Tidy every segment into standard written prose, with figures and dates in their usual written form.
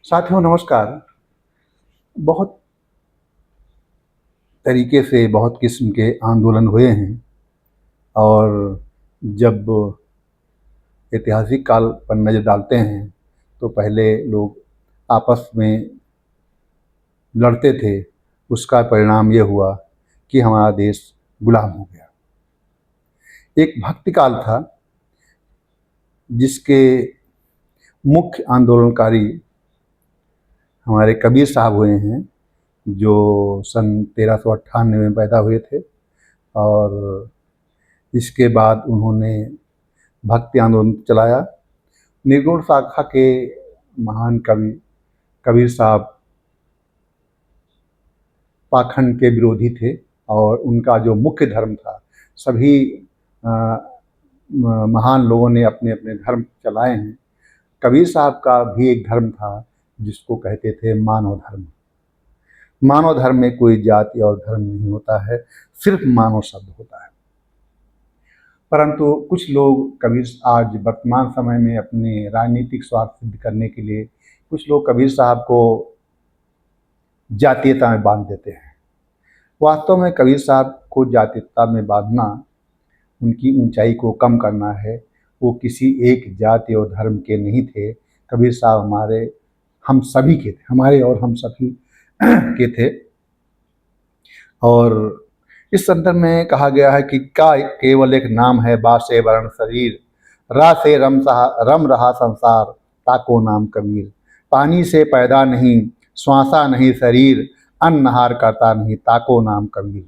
साथियों नमस्कार। बहुत तरीके से बहुत किस्म के आंदोलन हुए हैं और जब ऐतिहासिक काल पर नज़र डालते हैं तो पहले लोग आपस में लड़ते थे। उसका परिणाम ये हुआ कि हमारा देश गुलाम हो गया। एक भक्ति काल था जिसके मुख्य आंदोलनकारी हमारे कबीर साहब हुए हैं, जो सन 1398 में पैदा हुए थे और इसके बाद उन्होंने भक्ति आंदोलन चलाया। निर्गुण शाखा के महान कवि कबीर साहब पाखंड के विरोधी थे और उनका जो मुख्य धर्म था, सभी महान लोगों ने अपने अपने धर्म चलाए हैं। कबीर साहब का भी एक धर्म था जिसको कहते थे मानव धर्म। मानव धर्म में कोई जाति और धर्म नहीं होता है, सिर्फ मानव शब्द होता है। परंतु कुछ लोग कबीर आज वर्तमान समय में अपने राजनीतिक स्वार्थ सिद्ध करने के लिए कुछ लोग कबीर साहब को जातीयता में बांध देते हैं। वास्तव में कबीर साहब को जातीयता में बांधना उनकी ऊंचाई को कम करना है। वो किसी एक जाति और धर्म के नहीं थे। कबीर साहब हम सभी के थे, हमारे और हम सभी के थे। और इस संदर्भ में कहा गया है कि का केवल एक नाम है बासे वर्ण शरीर, रा से रम रहा संसार, ताको नाम कबीर। पानी से पैदा नहीं, श्वासा नहीं शरीर, अन्नहार करता नहीं, ताको नाम कबीर।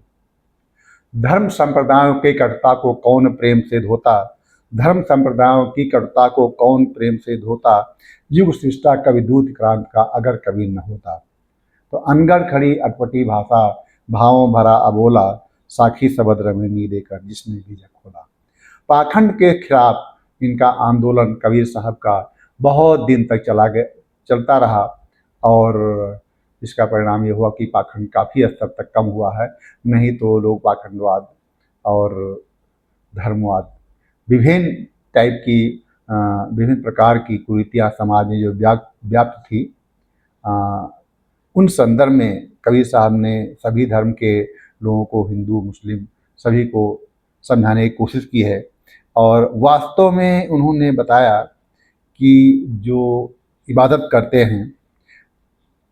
धर्म संप्रदायों के कटुता को कौन प्रेम से धोता, धर्म संप्रदायों की कटुता को कौन प्रेम से धोता। युग सृष्टा कवि दूत क्रांत का अगर कबीर न होता। तो अनगढ़ खड़ी अटपटी भाषा, भावों भरा अबोला, साखी सबद रमेनी देकर जिसने बीजा खोला। पाखंड के खिलाफ इनका आंदोलन कबीर साहब का बहुत दिन तक चलता रहा और इसका परिणाम ये हुआ कि पाखंड काफ़ी स्तर तक कम हुआ है। नहीं तो लोग पाखंडवाद और धर्मवाद विभिन्न टाइप की विभिन्न प्रकार की कुरीतियाँ समाज में जो व्याप्त थी, उन संदर्भ में कबीर साहब ने सभी धर्म के लोगों को, हिंदू मुस्लिम सभी को समझाने की कोशिश की है। और वास्तव में उन्होंने बताया कि जो इबादत करते हैं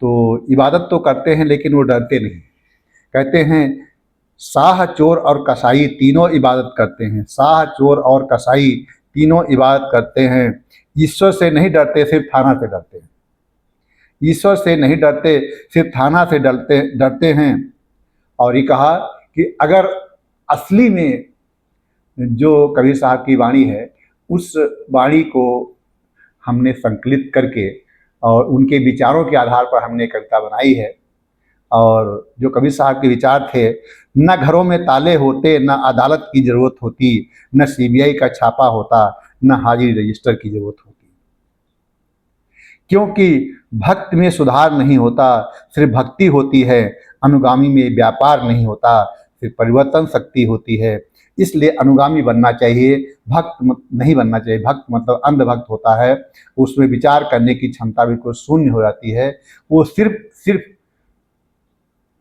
तो इबादत तो करते हैं लेकिन वो डरते नहीं। कहते हैं शाह चोर और कसाई तीनों इबादत करते हैं, शाह चोर और कसाई तीनों इबादत करते हैं। ईश्वर से नहीं डरते, सिर्फ थाना से डरते हैं। ईश्वर से नहीं डरते, सिर्फ थाना से डरते हैं। और ये कहा कि अगर असली में जो कबीर साहब की वाणी है, उस वाणी को हमने संकलित करके और उनके विचारों के आधार पर हमने कविता बनाई है। और जो कबीर साहब के विचार थे, न घरों में ताले होते, न अदालत की ज़रूरत होती, न सीबीआई का छापा होता, न हाजिरी रजिस्टर की ज़रूरत होती। क्योंकि भक्त में सुधार नहीं होता, सिर्फ भक्ति होती है। अनुगामी में व्यापार नहीं होता, सिर्फ परिवर्तन शक्ति होती है। इसलिए अनुगामी बनना चाहिए, भक्त नहीं बनना चाहिए। भक्त मतलब अंधभक्त होता है, उसमें विचार करने की क्षमता बिल्कुल शून्य हो जाती है। वो सिर्फ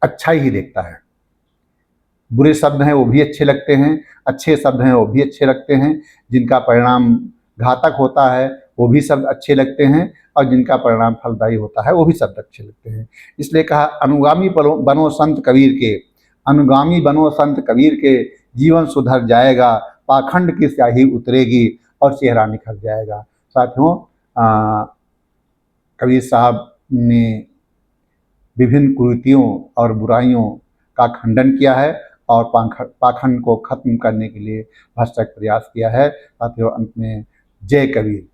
अच्छाई ही देखता है। बुरे शब्द हैं वो भी अच्छे लगते हैं, अच्छे शब्द हैं वो भी अच्छे लगते हैं। जिनका परिणाम घातक होता है वो भी शब्द अच्छे लगते हैं, और जिनका परिणाम फलदायी होता है वो भी शब्द अच्छे लगते हैं। इसलिए कहा अनुगामी बनो संत कबीर के, अनुगामी बनो संत कबीर के, जीवन सुधर जाएगा, पाखंड की स्याही उतरेगी और चेहरा निखर जाएगा। साथियों, कबीर साहब ने विभिन्न कुरीतियों और बुराइयों का खंडन किया है और पाखंड को खत्म करने के लिए भरसक प्रयास किया है। साथियों, अंत में जय कबीर।